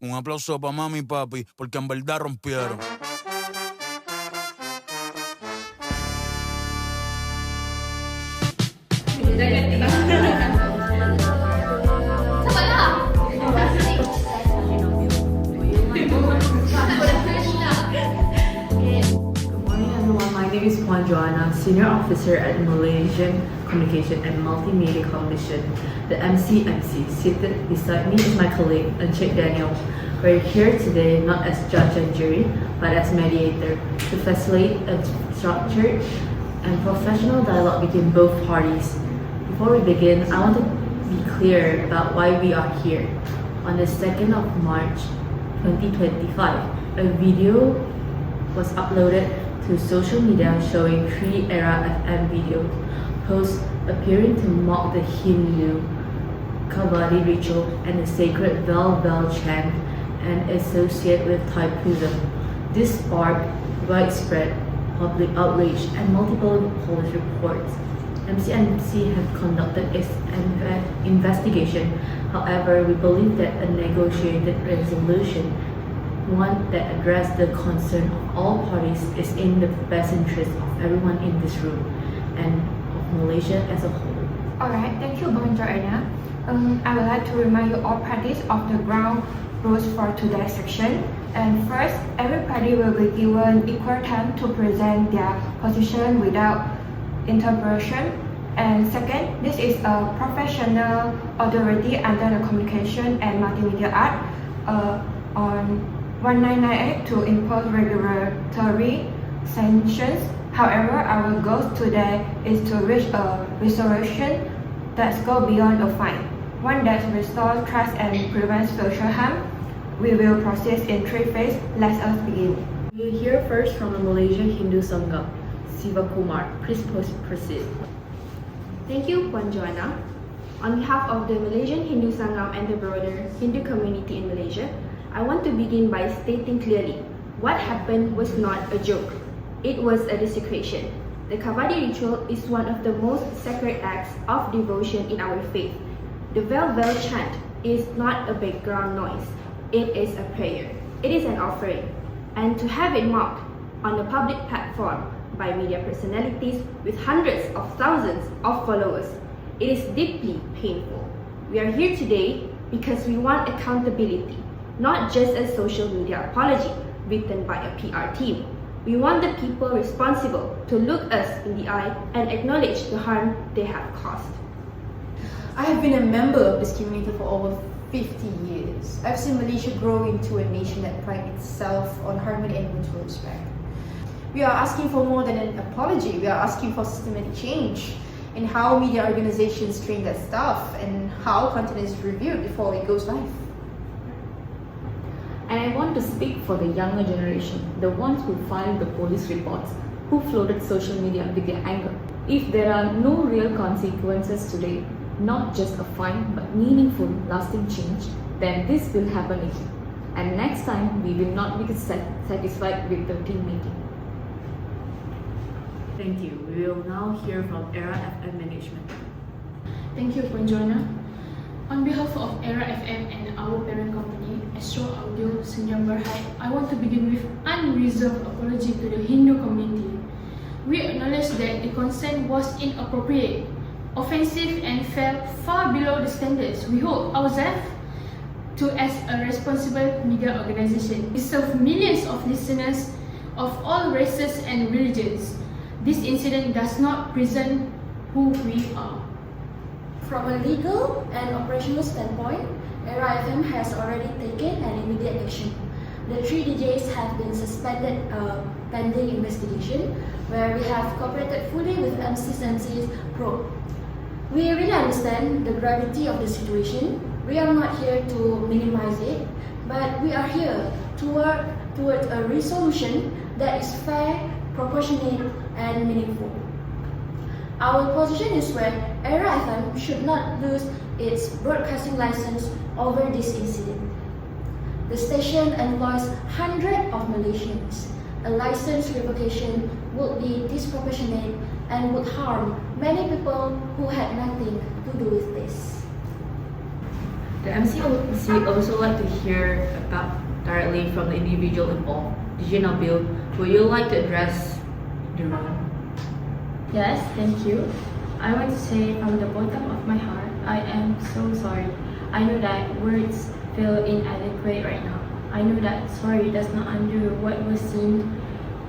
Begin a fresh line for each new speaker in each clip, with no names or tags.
Un aplauso para mami y papi, porque en verdad rompieron.
My name is Puan Joanna, Senior Officer at Malaysian Communication and Multimedia Commission, the MCMC. Seated beside me is my colleague, Encik Daniel. We're here today not as judge and jury, but as mediator to facilitate a structured and professional dialogue between both parties. Before we begin, I want to be clear about why we are here. On the 2nd of March 2025, a video was uploaded to social media showing 3 ATHIRAH FM video posts appearing to mock the Hindu Kavadi ritual and the sacred bell chant and associate with Thai-Buddhism. This sparked widespread public outrage and multiple police reports. MCMC has conducted its investigation. However, we believe that a negotiated resolution, one that addresses the concern of all parties, is in the best interest of everyone in this room and of Malaysia as a whole.
Alright, thank you, Bonjourna. I would like to remind you all parties of the ground rules for today's section. And first, every party will be given equal time to present their position without interruption. And second, this is a professional authority under the Communication and Multimedia Act on 1998 to impose regulatory sanctions. However, our goal today is to reach a resolution that goes beyond a fine, one that restores trust and prevents future harm. We will proceed in 3 phases. Let us begin.
We will hear first from the Malaysia Hindu Sangha, Siva Kumar. Please proceed.
Thank you, Puan Joanna. On behalf of the Malaysian Hindu Sangam and the broader Hindu community in Malaysia, I want to begin by stating clearly, what happened was not a joke. It was a desecration. The Kavadi ritual is one of the most sacred acts of devotion in our faith. The bell chant is not a background noise. It is a prayer. It is an offering. And to have it mocked on a public platform by media personalities with hundreds of thousands of followers, it is deeply painful. We are here today because we want accountability, not just a social media apology written by a PR team. We want the people responsible to look us in the eye and acknowledge the harm they have caused.
I have been a member of this community for over 50 years. I've seen Malaysia grow into a nation that prides itself on harmony and mutual respect. We are asking for more than an apology. We are asking for systematic change in how media organizations train their staff and how content is reviewed before it goes live.
And I want to speak for the younger generation, the ones who filed the police reports, who flooded social media with their anger. If there are no real consequences today, not just a fine but meaningful, lasting change, then this will happen again. And next time, we will not be satisfied with the team meeting.
Thank you. We will now hear from ATHIRAH FM management.
Thank you, Puan Joanna. On behalf of ATHIRAH FM and our parent company, Astro Audio Senjam Berhad, I want to begin with unreserved apology to the Hindu community. We acknowledge that the consent was inappropriate, offensive and fell far below the standards we hold ourselves to as a responsible media organization. We serve millions of listeners of all races and religions. This incident does not present who we are.
From a legal and operational standpoint, ATHIRAH FM has already taken an immediate action. The 3 DJs have been suspended pending investigation, where we have cooperated fully with MCMC's probe. We really understand the gravity of the situation. We are not here to minimize it, but we are here to work towards a resolution that is fair, proportionate, and meaningful. Our position is where ATHIRAH FM should not lose its broadcasting license over this incident. The station employs hundreds of Malaysians. A license revocation would be disproportionate and would harm many people who had nothing to do with this.
The MCOC also like to hear about directly from the individual involved. DJ Nabil, would you like to address the room?
Yes, thank you. I want to say from the bottom of my heart, I am so sorry. I know that words feel inadequate right now. I know that sorry does not undo what was seen,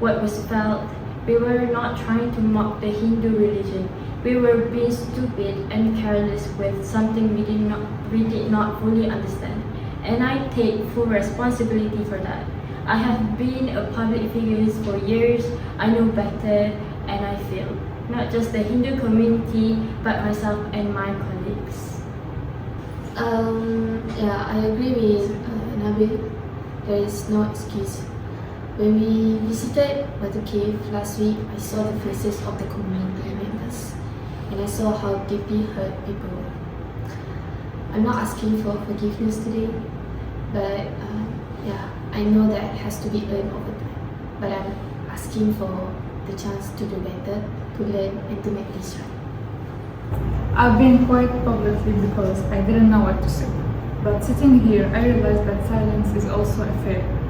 what was felt. We were not trying to mock the Hindu religion. We were being stupid and careless with something we did not fully understand. And I take full responsibility for that. I have been a public figure for years. I know better, and I feel not just the Hindu community, but myself and my colleagues.
Yeah, I agree with Nabil. There is no excuse. When we visited Batu Cave last week, I saw the faces of the community members, and I saw how deeply hurt people were. I'm not asking for forgiveness today, but yeah, I know that has to be earned over time. But I'm asking for the chance to do better, to learn, and to make this right.
I've been quiet publicly because I didn't know what to say. But sitting here, I realized that silence is also a failure.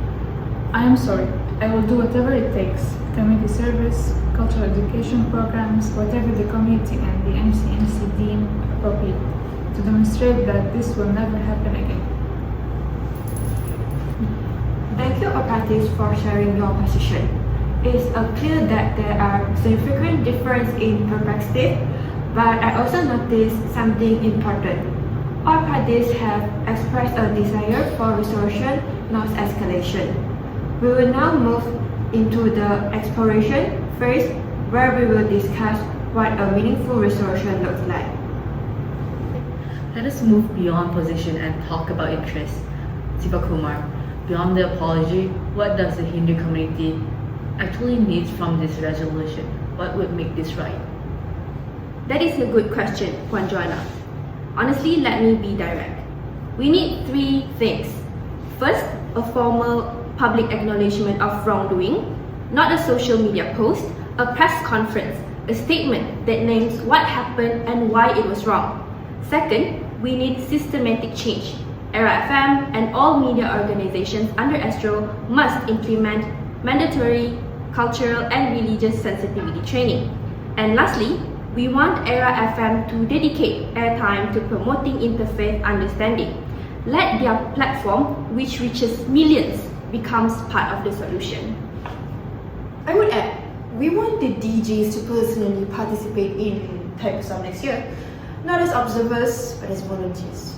I am sorry. I will do whatever it takes. Community service, cultural education programs, whatever the community and the MCMC deem appropriate, to demonstrate that this will never happen again.
Thank you, Akatis, for sharing your position. It is clear that there are significant differences in perspective, but I also noticed something important. All parties have expressed a desire for resolution, not escalation. We will now move into the exploration phase, where we will discuss what a meaningful resolution looks like.
Let us move beyond position and talk about interest. Sivakumar, beyond the apology, what does the Hindu community actually need from this resolution? What would make this right?
That is a good question, Puan Joanna. Honestly, let me be direct. We need three things. First, a formal public acknowledgement of wrongdoing, not a social media post, a press conference, a statement that names what happened and why it was wrong. Second, we need systematic change. ERA FM and all media organizations under ASTRO must implement mandatory cultural and religious sensitivity training. And lastly, we want ERA FM to dedicate airtime to promoting interfaith understanding. Let their platform, which reaches millions, becomes part of the solution.
I would add, we want the DJs to personally participate in Thaipusam next year, not as observers, but as volunteers.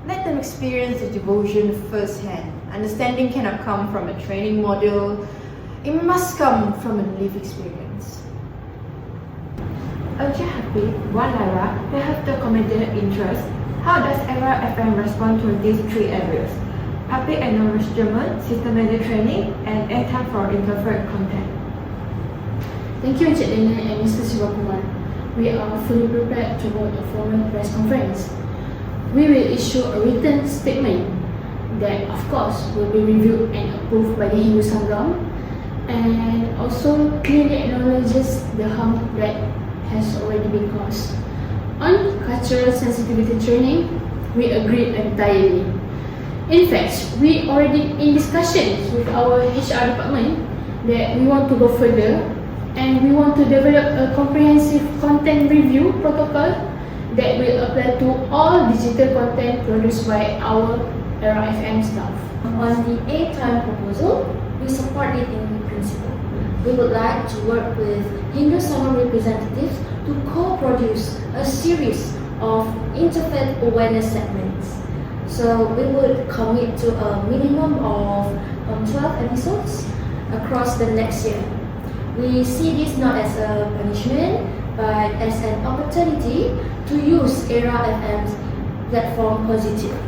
Let them experience the devotion firsthand. Understanding cannot come from a training module, it must come from a lived experience.
Happy, Wan Lara, they have documented interest. How does ERA FM respond to these three areas? Public acknowledgement, systematic training, and airtime for interfaith content.
Thank you, Encik Daniel and Mr. Sivakumar. We are fully prepared to hold a formal press conference. We will issue a written statement that, of course, will be reviewed and approved by the Hindu Sangam, and also clearly acknowledges the harm that has already been caused. On cultural sensitivity training, we agreed entirely. In fact, we already in discussions with our HR department that we want to go further, and we want to develop a comprehensive content review protocol that will apply to all digital content produced by our ERA FM staff.
On the airtime proposal, we support it in principle. We would like to work with Hindu Sangam representatives to co-produce a series of interfaith awareness segments. So we would commit to a minimum of 12 episodes across the next year. We see this not as a punishment, but as an opportunity to use ERA FM's platform positively.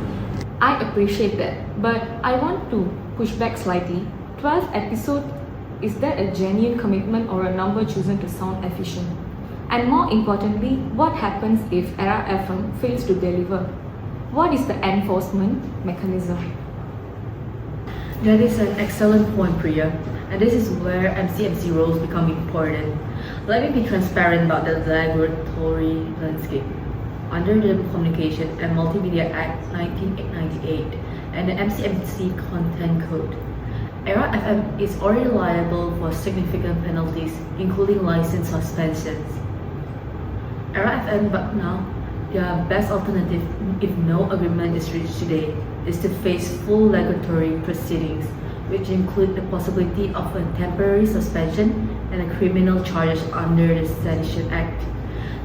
I appreciate that, but I want to push back slightly. 12 episodes, is that a genuine commitment or a number chosen to sound efficient? And more importantly, what happens if ERA FM fails to deliver? What is the enforcement mechanism?
That is an excellent point, Priya. And this is where MCMC roles become important. Let me be transparent about the regulatory landscape. under the Communication and Multimedia Act 1998 and the MCMC Content Code. ERA FM is already liable for significant penalties, including license suspensions. ERA FM, but now, their best alternative, if no agreement is reached today, is to face full regulatory proceedings, which include the possibility of a temporary suspension and a criminal charges under the Sedition Act.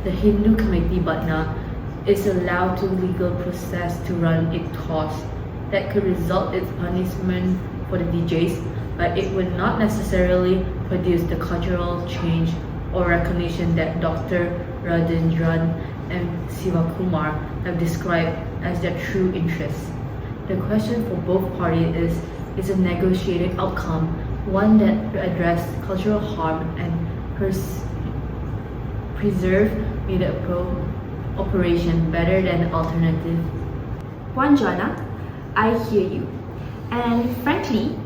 The Hindu community Batna is allowed to legal process to run its course that could result in punishment for the DJs, but it would not necessarily produce the cultural change or recognition that Dr. Rajendran and Sivakumar have described as their true interests. The question for both parties is a negotiated outcome, one that addresses cultural harm and preserve media operation better than the alternative.
Puan Joanna, I hear you. And frankly,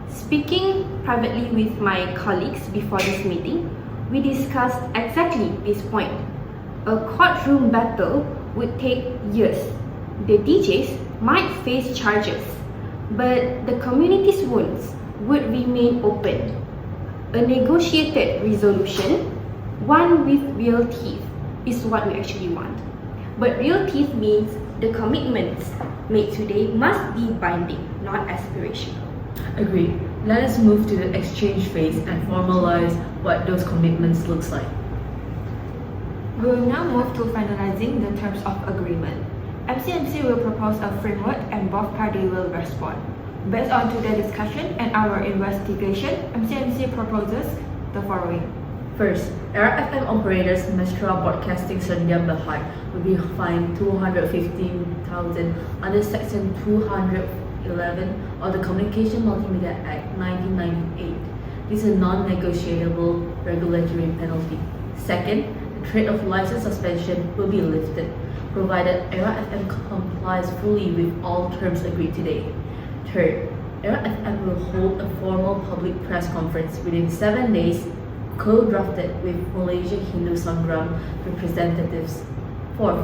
speaking privately with my colleagues before this meeting, we discussed exactly this point. A courtroom battle would take years. The DJs might face charges, but the community's wounds would remain open. A negotiated resolution, one with real teeth, is what we actually want. But real teeth means the commitments made today must be binding, not aspirational.
Agreed. Let us move to the exchange phase and formalize what those commitments looks like. We will now move to finalizing the terms of agreement. MCMC will propose a framework and both parties will respond. Based on today's discussion and our investigation, MCMC proposes the following. First, ERA FM operators MAISARAH Broadcasting Sdn Bhd will be fined 215,000 under Section 211 of the Communication Multimedia Act 1998. This is a non-negotiable regulatory penalty. Second, the threat of license suspension will be lifted, provided ERA FM complies fully with all terms agreed today. Third, ERA FM will hold a formal public press conference within 7 days, co-drafted with Malaysia Hindu Sangram representatives. Fourth,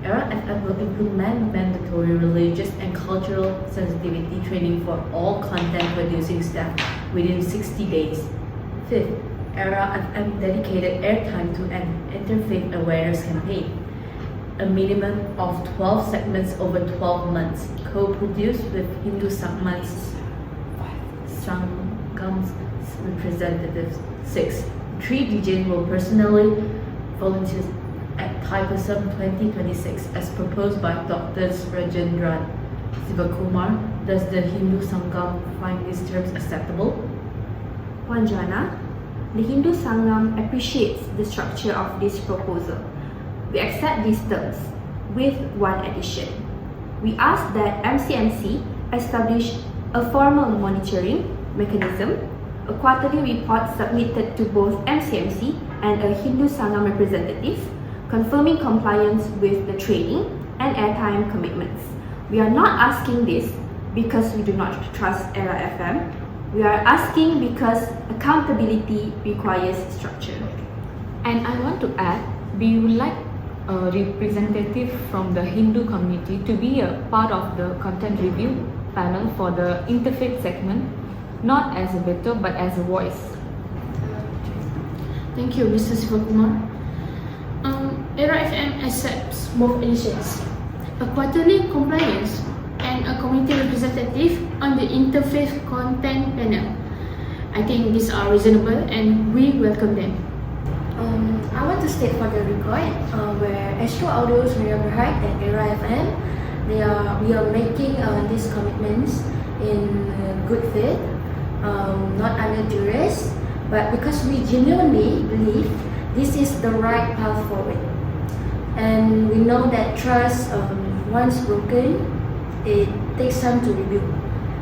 ERA FM will implement mandatory religious and cultural sensitivity training for all content producing staff within 60 days. Fifth, ERA FM dedicated airtime to an interfaith awareness campaign. A minimum of 12 segments over 12 months, co-produced with Hindu Sangam's representatives. 6. 3 DJs will personally volunteer at Thaipusam 2026 as proposed by Drs. Rajendran Sivakumar. Does the Hindu Sangam find these terms acceptable?
Puan Joanna, the Hindu Sangam appreciates the structure of this proposal. We accept these terms, with one addition. We ask that MCMC establish a formal monitoring mechanism, a quarterly report submitted to both MCMC and a Hindu Sangam representative, confirming compliance with the training and airtime commitments. We are not asking this because we do not trust ERA FM. We are asking because accountability requires structure.
And I want to add, we would like a representative from the Hindu community to be a part of the content review panel for the interfaith segment, not as a veto but as a voice.
Thank you, Mr. Sivakumar. ERA FM accepts both additions, a quarterly compliance and a community representative on the interfaith content panel. I think these are reasonable and we welcome them.
I want to state for the record where Astro Audio's MARYAM and ERA FM, we are making these commitments in good faith, not under duress, but because we genuinely believe this is the right path forward. And we know that trust, once broken, it takes time to rebuild.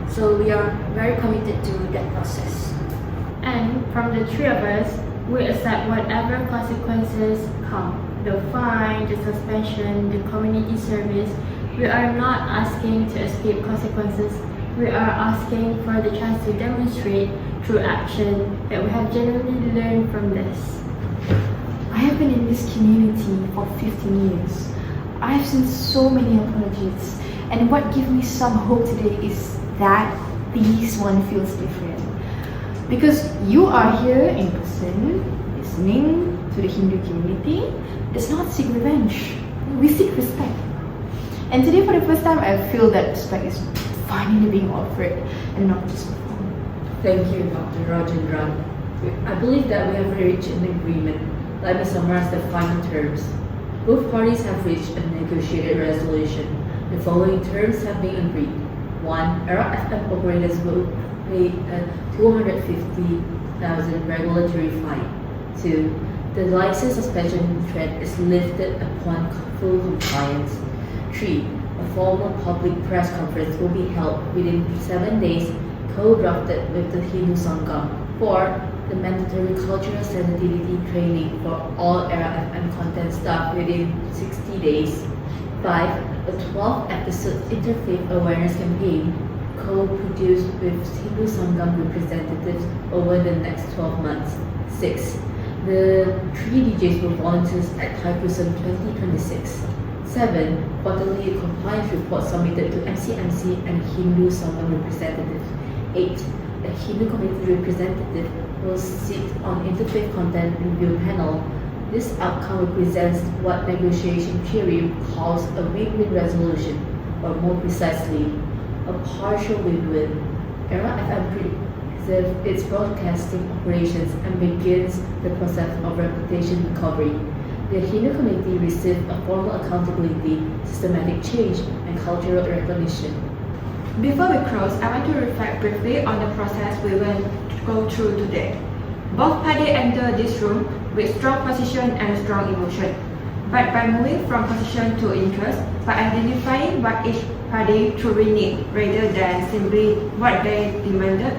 So we are very committed to that process.
And from the three of us, we accept whatever consequences come. The fine, the suspension, the community service. We are not asking to escape consequences. We are asking for the chance to demonstrate through action that we have genuinely learned from this.
I have been in this community for 15 years.
I've seen so many apologies, and what gives me some hope today is that this one feels different. Because you are here in person, listening to the Hindu community, does not seek revenge. We seek respect. And today, for the first time, I feel that respect is finally being offered and not just performed.
Thank you, Dr. Rajendran. I believe that we have reached an agreement. Let me summarize the final terms. Both parties have reached a negotiated resolution. The following terms have been agreed. 1. ERA FM operators will pay a 250,000 regulatory fine. 2. The license suspension threat is lifted upon full compliance. 3. A formal public press conference will be held within 7 days, co-drafted with the Hindu Sangam. 4. The mandatory cultural sensitivity training for all ERA FM content staff within 60 days. 5. A 12-episode interfaith awareness campaign co-produced with Hindu Sangam representatives over the next 12 months. 6. The 3 DJs will volunteers at Thaipusam 2026. 7. Quarterly compliance report submitted to MCMC and Hindu Sangam representatives. 8. The Hindu community representative will sit on interfaith content review panel. This outcome represents what negotiation theory calls a win-win resolution, or more precisely, a partial win-win. ERA FM preserves its broadcasting operations and begins the process of reputation recovery. The Hindu community received a formal accountability, systematic change, and cultural recognition.
Before we close, I want to reflect briefly on the process we will go through today. Both parties enter this room with strong position and strong emotion. But by moving from position to interest, by identifying what each party truly needs rather than simply what they demanded,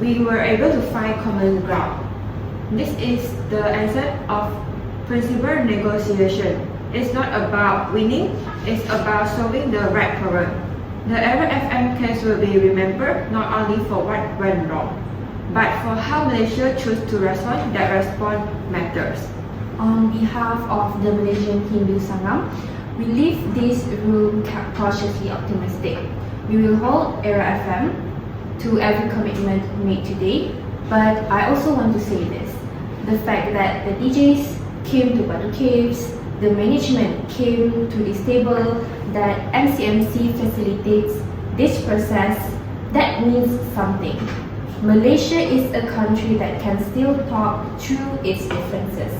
we were able to find common ground. This is the answer of principal negotiation. It's not about winning, it's about solving the right problem. The ERA FM case will be remembered not only for what went wrong, but for how Malaysia chose to respond. That response matters.
On behalf of the Malaysian Hindu Sangam, we leave this room cautiously optimistic. We will hold ERA FM to every commitment made today, but I also want to say this. The fact that the DJs came to Batu Caves, the management came to this table, that MCMC facilitates this process, that means something. Malaysia is a country that can still talk through its differences.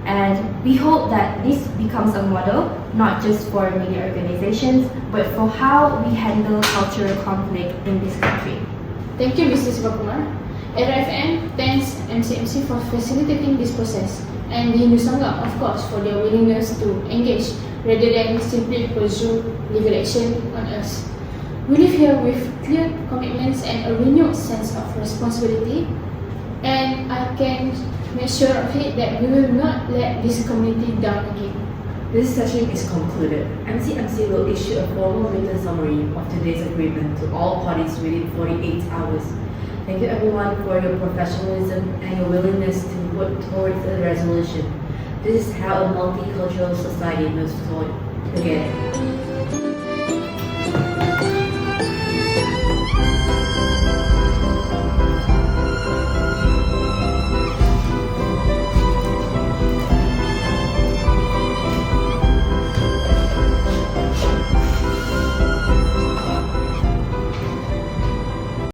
And we hope that this becomes a model, not just for media organizations, but for how we handle cultural conflict in this country.
Thank you, Mrs. Bakumar. ERA FM thanks MCMC for facilitating this process, and the Hindu Sangam, of course, for their willingness to engage rather than simply pursue legal action on us. We live here with clear commitments and a renewed sense of responsibility, and I can make sure of it that we will not let this community down again.
This session is concluded. MCMC will issue a formal written summary of today's agreement to all parties within 48 hours. Thank you everyone for your professionalism and your willingness to work towards the resolution. This is how a multicultural society moves forward together.